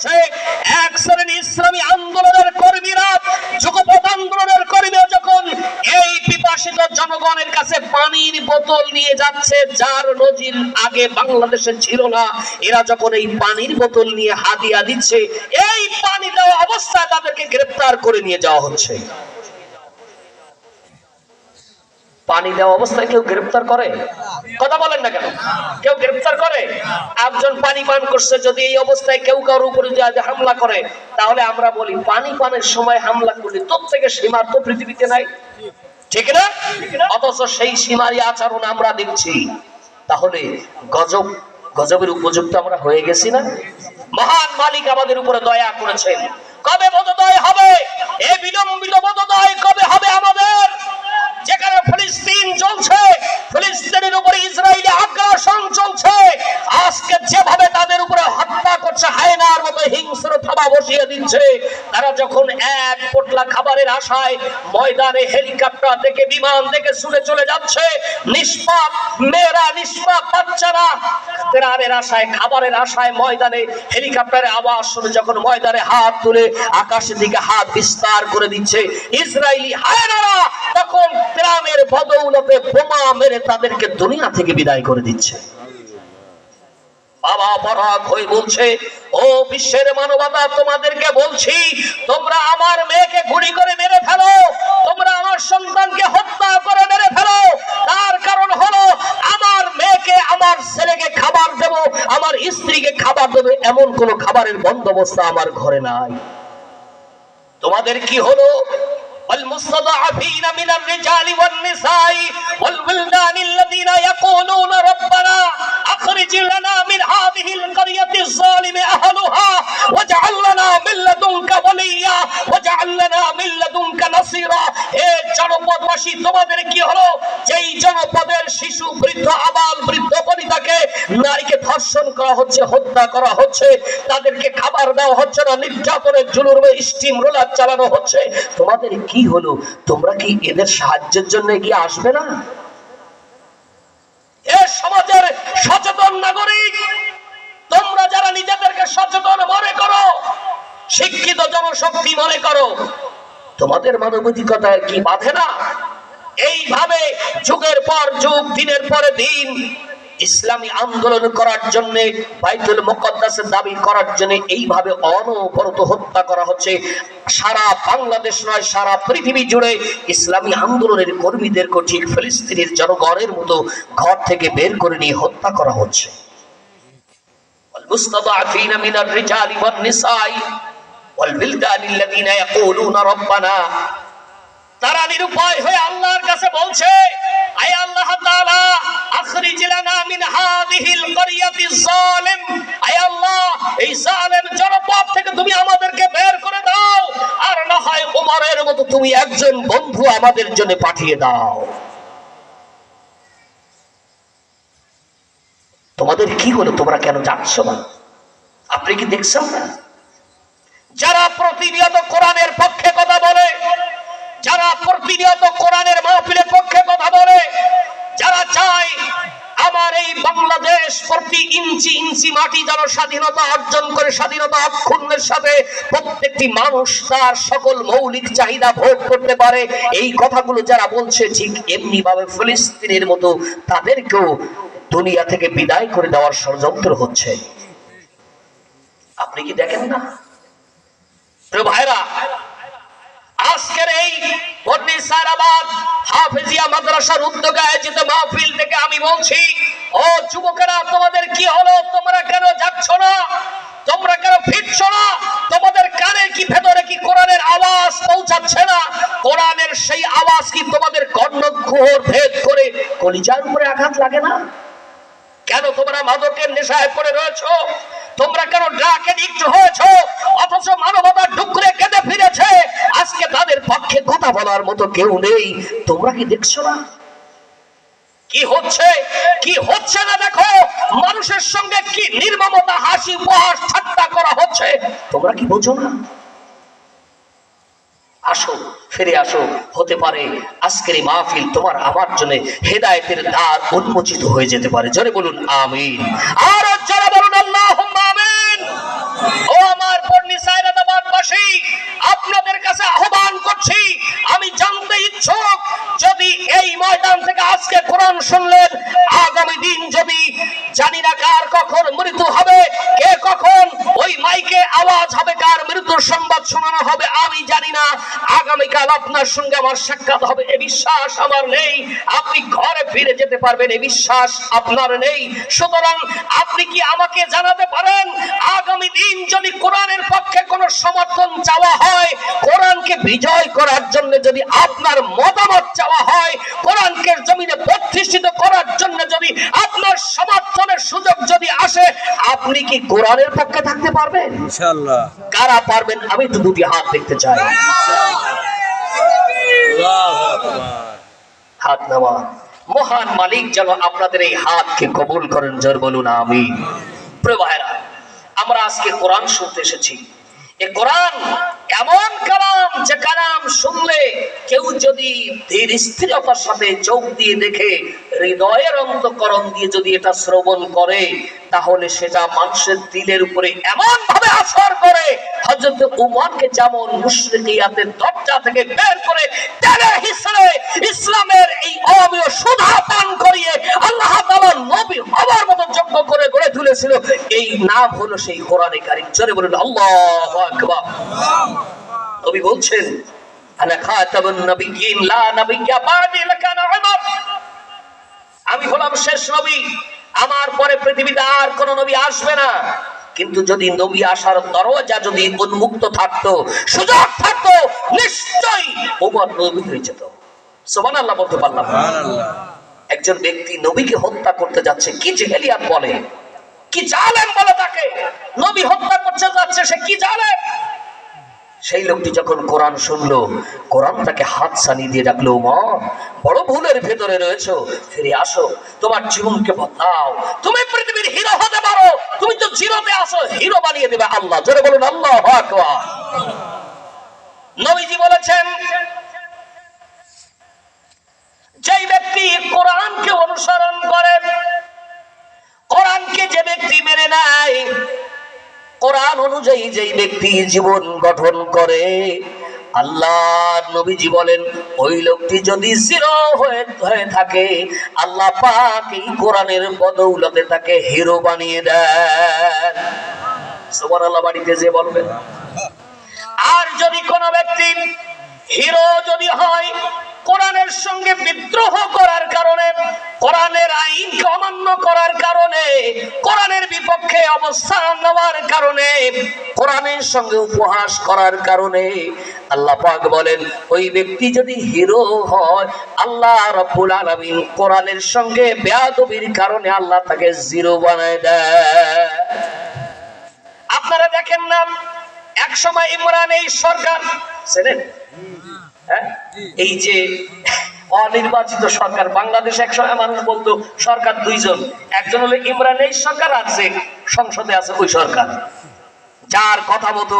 হচ্ছে এক শ্রেণী ইসলামী আন্দোলনের কর্মীরা, যুগপৎ আন্দোলনের কর্মীরা যখন এই পিপাসিত জনগণের কাছে পানির বোতল নিয়ে যাচ্ছে, যার নজির আগে বাংলাদেশে ছিল না, এরা যখন এই পানির বোতল নিয়ে হাদিয়া দিচ্ছে, এই পানি দেওয়া অবস্থায় তাদেরকে গ্রেফতার করে নিয়ে যাওয়া হচ্ছে। পানি দেওয়া অবস্থায় কেউ গ্রেফতার করে? কথা বলেন না কেন? কেউ গ্রেফতার করে? একজন পানি পান করছে, যদি এই অবস্থায় কেউ কারোর উপরে হামলা করে, তাহলে আমরা বলি পানি পানের সময় হামলা করলে তোর থেকে সীমার তো পৃথিবীতে নাই, ঠিক না? অথচ সেই সীমারই আচরণ আমরা দেখছি। তাহলে গজব, গজবের উপযুক্ত আমরা হয়ে গেছি না? মহান মালিক আমাদের উপরে দয়া করেছেন। কবে বোধোদয় হবে? এই বিলম্বিত বোধোদয় কবে হবে আমাদের? যেখানে ফিলিস্তিন চলছে, ফিলিস্তিনের উপরে ইসরায়েলি আগ্রাসন চলছে, আজকে যেভাবে তাদের উপরে হত্যা করছে, হায়নার মতো হিংস্র থাবা বসিয়ে দিচ্ছে, তারা যখন এক পোটলা খাবারের আশায় ময়দানে হেলিকপ্টার থেকে, বিমান থেকে ছুটে চলে যাচ্ছে, নিষ্পাপ মেয়েরা, নিষ্পাপ বাচ্চারা ত্রাণের আশায়, খাবারের আশায় ময়দানে হেলিকপ্টারে আওয়াজ শুনে যখন ময়দানে হাত তুলে আকাশের দিকে হাত বিস্তার করে দিচ্ছে, ইসরায়েলি হায়নারা তখন ত্রাণের বদৌলতে বোমা মেরে তাদেরকে দুনিয়া থেকে বিদায় করে দিচ্ছে। বাবা পরাগ হয়ে বলছে, ও বিশ্বের মানবতা, তোমাদেরকে বলছি, তোমরা আমার মেয়েকে গুলি করে মেরে ফেলো, তোমরা আমার সন্তানকে হত্যা করে মেরে ফেলো, তার কারণ হলো আমার মেয়েকে, আমার ছেলেকে খাবার দেব, আমার স্ত্রীকে খাবার দেবে, এমন কোন খাবারের বন্দোবস্ত আমার ঘরে নাই। তোমাদের কি হলো? والمستضعفين من الرجال والنساء والولدان الذين يقولون ربنا أخرج لنا من هذه القرية الظالم أهلها واجعل لنا من لدنك وليا واجعل لنا من لدنك نصيرا। এই জনপদবাসী, তোমাদের কি হলো? যেই জনপদের শিশু, বৃদ্ধ, আবাল বৃদ্ধ বনিতাকে, নারীকে ধর্ষণ করা হচ্ছে, হত্যা করা হচ্ছে, তাদেরকে খাবার দেওয়া হচ্ছে না, নির্যাতনের জুলুমে স্টিম রোলার চালানো হচ্ছে, তোমাদের কি হলো? তোমরা কি এদের সাহায্যের জন্য এগিয়ে আসবে না? এ সমাজের সচেতন নাগরিক, তোমরা যারা নিজেদেরকে সচেতন মনে করো, শিক্ষিত জনশক্তি মনে করো, তোমাদের মানবাধিকতায় কি বাধে না? এইভাবে যুগের পর যুগ, দিনের পরে দিন ইসলামী আন্দোলন করার জন্য, বাইতুল মুকদ্দাসের দাবি করার জন্য এইভাবে অনবরত হত্যা করা হচ্ছে। সারা বাংলাদেশ নয়, সারা পৃথিবী জুড়ে ইসলামী আন্দোলনের কর্মীদেরকে ঠিক ফিলিস্তিনের জনগণের মতো ঘর থেকে বের করে নিয়ে হত্যা করা হচ্ছে। والمستضعفين من الرجال والنساء والولدان الذين يقولون ربنا, তারা নিরুপায় হয়ে আল্লাহর কাছে বলছে, আয় আল্লাহ তাআলা, আখরিজ লানা মিন হাযিহিল ক্বরিয়াতিজ যালিম, আয় আল্লাহ, এই জালেম জনপদ থেকে তুমি আমাদেরকে বের করে দাও, আর না হয় ওমরের মতো তুমি একজন বন্ধু আমাদের জন্য পাঠিয়ে দাও। তোমাদের কি হলো? তোমরা কেন যাচ্ছ না? আপনি কি দেখছেন না? যারা প্রতিনিয়ত কোরআনের পক্ষে কথা বলে, যারা প্রতিনিয়ত কোরআনের মাহফিলের পক্ষে কথা বলে, যারা চায় আমার এই বাংলাদেশ প্রতি ইঞ্চি ইঞ্চি মাটি যেন স্বাধীনতা অর্জন করে, স্বাধীনতা অক্ষুণ্ণের সাথে প্রত্যেকটি মানুষ তার সকল মৌলিক চাহিদা ভোগ করতে পারে, এই কথাগুলো যারা বলছে, ঠিক এমনি ভাবে ফিলিস্তিনের মতো তাদেরকেও দুনিয়া থেকে বিদায় করে দেওয়ার ষড়যন্ত্র হচ্ছে। আপনি কি দেখেন না? প্রিয় ভাইরা, আজকের এই বর্ণি সারাবাদ হাফেজিয়া মাদ্রাসার উদ্যোগে আয়োজিত মাহফিল থেকে আমি বলছি, ও যুবকেরা, তোমাদের কি হলো? তোমরা কেন যাচ্ছ না? তোমরা কেন ফিরছ না? তোমাদের কানে কি, ভেতরে কি কোরআনের আওয়াজ পৌঁছাচ্ছে না? কোরআনের সেই আওয়াজ কি তোমাদের কর্ণকুহর ভেদ করে কলিজার উপরে আঘাত লাগে না? কেন তোমরা মাদকের নেশায় পড়ে রয়েছো? তোমরা কেন ড্রাগ এডিক্ট হয়েছো? অথচ মানবতা ডুকরে কেঁদে ফিরেছে, আজকে তাদের পক্ষে কথা বলার মতো কেউ নেই। তোমরা কি দেখছো না কি হচ্ছে? কি হচ্ছে না দেখো, মানুষের সঙ্গে কি নির্মমতা, হাসি, উপহাস, ঠাট্টা করা হচ্ছে, তোমরা কি বোঝো না? আসো, ফিরে আসো, হতে পারে আজকের এই মাহফিল তোমার আমার জন্য হেদায়েতের দ্বার উন্মোচিত হয়ে যেতে পারে। জোরে বলুন আমিন। আর যারা বলুন আল্লাহুম্মা আমিন। ও আমার শুনলেন আগামী দিন যদি জানি না কার কখন মৃত্যু হবে, কে কখন ওই মাইকে আওয়াজ হবে, কার মৃত্যুর সংবাদ শোনানো হবে আমি জানি না, আগামীকাল আপনার সঙ্গে আমার সাক্ষাৎ হবে, এ বিশ্বাস আমার নেই। আপনি ঘরে ফিরে যেতে পারবেন এ বিশ্বাস আপনার নেই। সুতরাং আপনি কি আমাকে জানাতে পারেন আগামী দিন যদি কোরআনের পক্ষে কোনো সমর্থন চাওয়া হয়, কোরআনকে বিজয় করার জন্য যদি আপনার মতামত চাওয়া হয়, কোরআনকে জমিনে প্রতিষ্ঠিত করার জন্য যদি আপনার সমর্থনের সুযোগ যদি আসে, আপনি কি কোরআনের পক্ষে থাকতে পারবেন? ইনশাআল্লাহ। কারা পারবেন আমি তো দুটি হাত দেখতে চাই। আল্লাহু আকবার। হাত নামা। মহান মালিক যেন আপনাদের এই হাতকে কবুল করেন, জোর বলুন আমিন। প্রিয় ভাইরা, আমরা আজকে কোরআন শুনতে এসেছি। এই কোরআন এমন কালাম যে কালাম শুনলে কেউ যদি ধীর স্থিরতার সাথে চোখ দিয়ে দেখে, হৃদয়ের অন্তঃকরণ দিয়ে যদি এটা শ্রবণ করে, তাহলে সেটা মানুষের দিলের উপরে এমন ভাবে আসর করে, হযরত উমরকে যেমন মুশরিকিয়াতের দরজা থেকে বের করে টেনে হিসেবে ইসলামের এই অমীয় সুধা পান করিয়ে আল্লাহ তাআলা নবী হওয়ার মতো যোগ্য করে গড়ে তুলেছিল, এই নাম হলো সেই কোরআনে কারীম। জোরে বলুন আল্লাহু আকবার। নবী বলছেন আনা খাতামুন নবিয়্যিন লা নবিয়্যা বাদি লাকানা উমর, আমি হলাম শেষ নবী, আমার পরে পৃথিবীতে আর কোন নবী আসবে না। কিন্তু যদি নবী আসার দরজা যদি উন্মুক্ত থাকতো, সুযোগ থাকতো, নিশ্চয়ই ওমর নবী হয়ে যেত। সুবহানাল্লাহ বলতে পারলাম না? একজন ব্যক্তি নবীকে হত্যা করতে যাচ্ছে, কি জেহেলিয়াত বলে, কি জালেম বলে তাকে, নবী হত্যা করতে যাচ্ছে, সে কি জালেম। সেই লোকটি যখন কোরআন শুনলো, কোরআন তাকে হাত ছানিয়ে দিয়ে ডাকলো, মা বড় ভুলের ভেতরে রয়েছো, ফিরে আসো, তোমার জীবনকে বদলাও, তুমি পৃথিবীর হিরো হতে পারো, তুমি তো জিরোতে আসো, হিরো বানিয়ে দেবে আল্লাহ। জোরে বলুন আল্লাহু আকবার। নবীজি বলেছেন, যেই ব্যক্তি কোরআনকে অনুসরণ করে, কোরআনকে যে ব্যক্তি মেনে নেয়, কোরআন অনুযায়ী যেই ব্যক্তি জীবন গঠন করে, আল্লাহর নবীজি বলেন ওই লোকটি যদি জিরো হয়ে থাকে, আল্লাহ পাক এই কোরআনের বদৌলতে তাকে হিরো বানিয়ে দেন। সুবহানাল্লাহ বাড়িতে যে বলবেন। আর যদি কোনো ব্যক্তি হিরো যদি হয় কোরআনের সঙ্গে বিদ্রোহ করার কারণে, কোরআনের আইনকে অমান্য করার কারণে, কোরআনের বিপক্ষে অবস্থান নেওয়ার কারণে, কোরআনের সঙ্গে উপহাস করার কারণে, আল্লাহ পাক বলেন ওই ব্যক্তি যদি হিরো হয়, আল্লাহ রাব্বুল আলামিন কোরআনের সঙ্গে বেয়াদবির কারণে আল্লাহ তাকে জিরো বানায় দেয়। আপনারা দেখেন না, এক সময় ইমরান এই সরকার ছিলেন, এই যে অনির্বাচিত সরকার, বাংলাদেশে একসময় মানুষ বলতো সরকার দুইজন, একজন হলো ইমরান এই সরকার, আর যে সংসদে আছে ওই সরকার, যার কথা মতো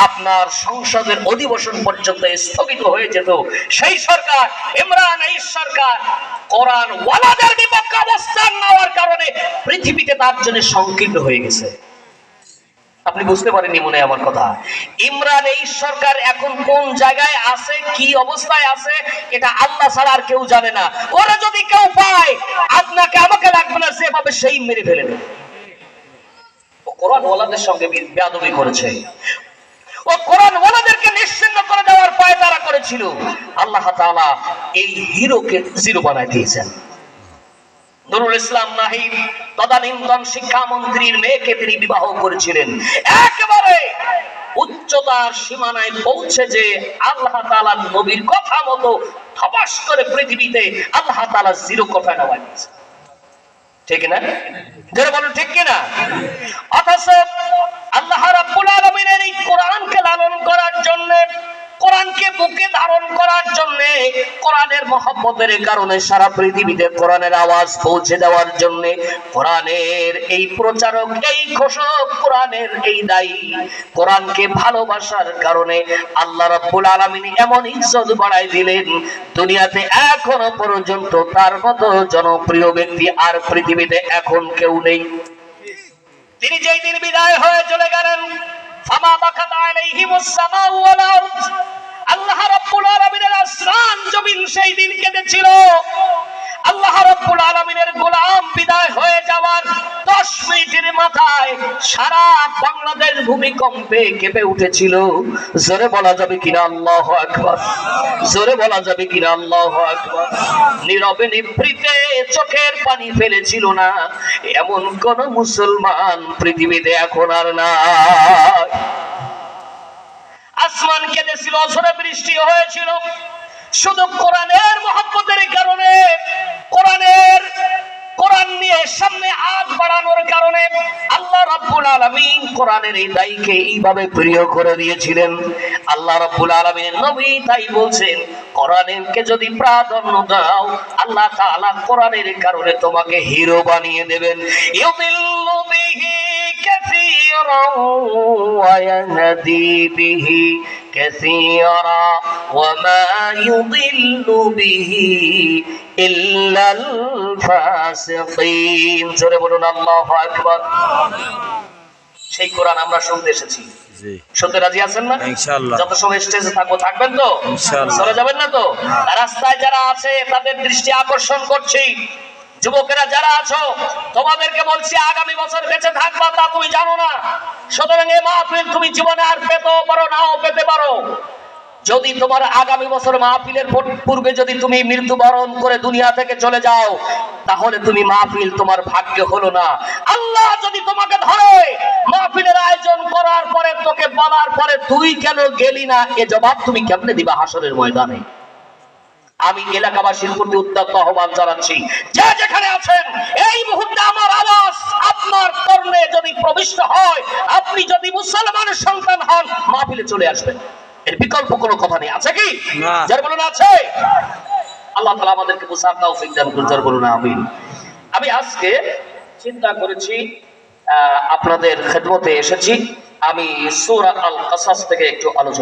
আপনার সংসদের অধিবেশন পর্যন্ত স্থগিত হয়ে যেত, সেই সরকার ইমরান এই সরকার কোরআন ওয়ালাদের বিপক্ষে অবস্থান নেওয়ার কারণে পৃথিবীতে তার জন্য সংকীর্ণ হয়ে গেছে। আপনি বুঝতে পারেননি মনে আমার কথা। ইমরান এই সরকার এখন কোন জায়গায় আছে, কি অবস্থায় আছে, এটা আল্লাহ ছাড়া আর কেউ জানে না। ওরা যদি কেউ পায়, আপনাকে আমাকে লাগবে না, সেভাবে সেই মেরে ফেলে দেবে। ও কোরআন ওয়ালাদের সঙ্গে বেয়াদবি করেছে, ও কোরআন ওয়ালাদেরকে নিশ্চিহ্ন করে দেওয়ার পায়তারা করেছিল। আল্লাহ তাআলা এই হিরোকে জিরো বানায় দিয়েছেন। নুরুল ইসলাম নাহিদ তদানীন্তন শিক্ষামন্ত্রীর মেয়েকে তিনি বিবাহ করেছিলেন, একেবারে উচ্চতার সীমানায় পৌঁছে যে আল্লাহ তাআলার নবীর কথা মতো ধপাস করে পৃথিবীতে আল্লাহ তাআলা জিরো কথা নামায় দিয়েছে। ঠিক না? যারা বলেন ঠিক কিনা? অথচ আল্লাহ রাব্বুল আলামিনের এই কোরআনকে লালন করার জন্য, কোরআনকে বুকে ধারণ করার জন্য, কোরআনের মহব্বতের কারণে সারা পৃথিবীতে কোরআনের আওয়াজ পৌঁছে দেওয়ার জন্য, কোরআনের এই প্রচারক, এই ঘোষক, কোরআনের এই দায়ী, কোরআনকে ভালোবাসার কারণে আল্লাহ রাব্বুল আলামিন এমন ইজ্জত বাড়াই দিলেন, দুনিয়াতে এখনো পর্যন্ত তার মতো জনপ্রিয় ব্যক্তি আর পৃথিবীতে এখন কেউ নেই। তিনি যেই দিন বিদায় হয়ে চলে গেলেন, ফামা বাকাত আলাইহিমুস সামাউ ওয়াল আরদ, আল্লাহ রাব্বুল আলামিনের আসমান জমিন সেই দিন কেঁদেছিল। আল্লাহ আল্লাহ রাব্বুল আলামিনের গোলাম বিদায় হয়ে যাওয়ার 10 মিনিটের মাথায় সারা বাংলাদেশ ভূমিকম্পে কেঁপে উঠেছিল। জোরে বলা যাবে কিনা আল্লাহু আকবার? জোরে বলা যাবে কিনা আল্লাহু আকবার? নীরবে নিভৃতে চোখের পানি ফেলেছিল না এমন কোন মুসলমান পৃথিবীতে এখন আর নাই। আসমান কেঁদেছিল, ঝড়ে বৃষ্টি হয়েছিল, শুধু কোরআনের মহব্বতের কারণে, কোরআন নিয়ে সামনে আগ বাড়ানোর কারণে আল্লাহ রাব্বুল আলামিন কোরআনের এই দায়ীকে এইভাবে প্রিয় করে দিয়েছিলেন। আল্লাহ রাব্বুল আলামিনের নবী তাই বলছেন, কোরআনকে যদি প্রাধান্য দাও আল্লাহ তাআলা কোরআনের কারণে তোমাকে হিরো বানিয়ে দেবেন। ইউদিল্লু বিহি কাসীরান ওয়া ইয়াহদি বিহি কাসীরা ওয়া মা ইউদিল্লু বিহি ইল্লাল ফাসিকিন। জোরে বলুন আল্লাহু আকবার। সেই কোরআন আমরা শুনতে এসেছি, জি শুনতে রাজি আছেন না? ইনশাআল্লাহ। যত সময় স্টেজে থাকবো থাকবেন তো? ইনশাআল্লাহ। চলে যাবেন না তো? রাস্তায় যারা আছে তাদের দৃষ্টি আকর্ষণ করছি, যুবকেরা যারা আছো তোমাদেরকে বলছি, আগামী বছর বেঁচে থাকবা তা তুমি জানো না। সুতরাং এই মাহফিল তুমি জীবনে আর পেতেও পারো, নাও পেতে পারো। যদি তোমার আগামী বছর মাহফিলের পূর্বে যদি তুমি মৃত্যুবরণ করে দুনিয়া থেকে চলে যাও, তাহলে তুমি মাহফিল তোমার ভাগ্য হলো না। আল্লাহ যদি তোমাকে ধরে মাহফিলের আয়োজন করার পরে তোকে বলার পরে তুই কেন গেলি না, এ জবাব তুমি কেমনে দিবা হাসরের ময়দানে? আমি এলাকাবাসীর প্রতি উদ্যত আহ্বান জানাচ্ছি, যে যেখানে আছেন এই মুহূর্তে আমার আওয়াজ আপনার কর্ণে যদি প্রবিষ্ট হয়, আপনি যদি মুসলমানের সন্তান হন, মাহফিলে চলে আসবেন। এর বিকল্প কোনো কথা নেই, আছে কি? না। যার বলুন আছে। আল্লাহ তাআলা আমাদেরকে বুঝার তৌফিক দান করুন, যার বলুন আমিন। আমি আজকে চিন্তা করেছি আপনাদের খেদমতে এসেছি, আমি সূরা আল কাসাস থেকে একটু আলোচনা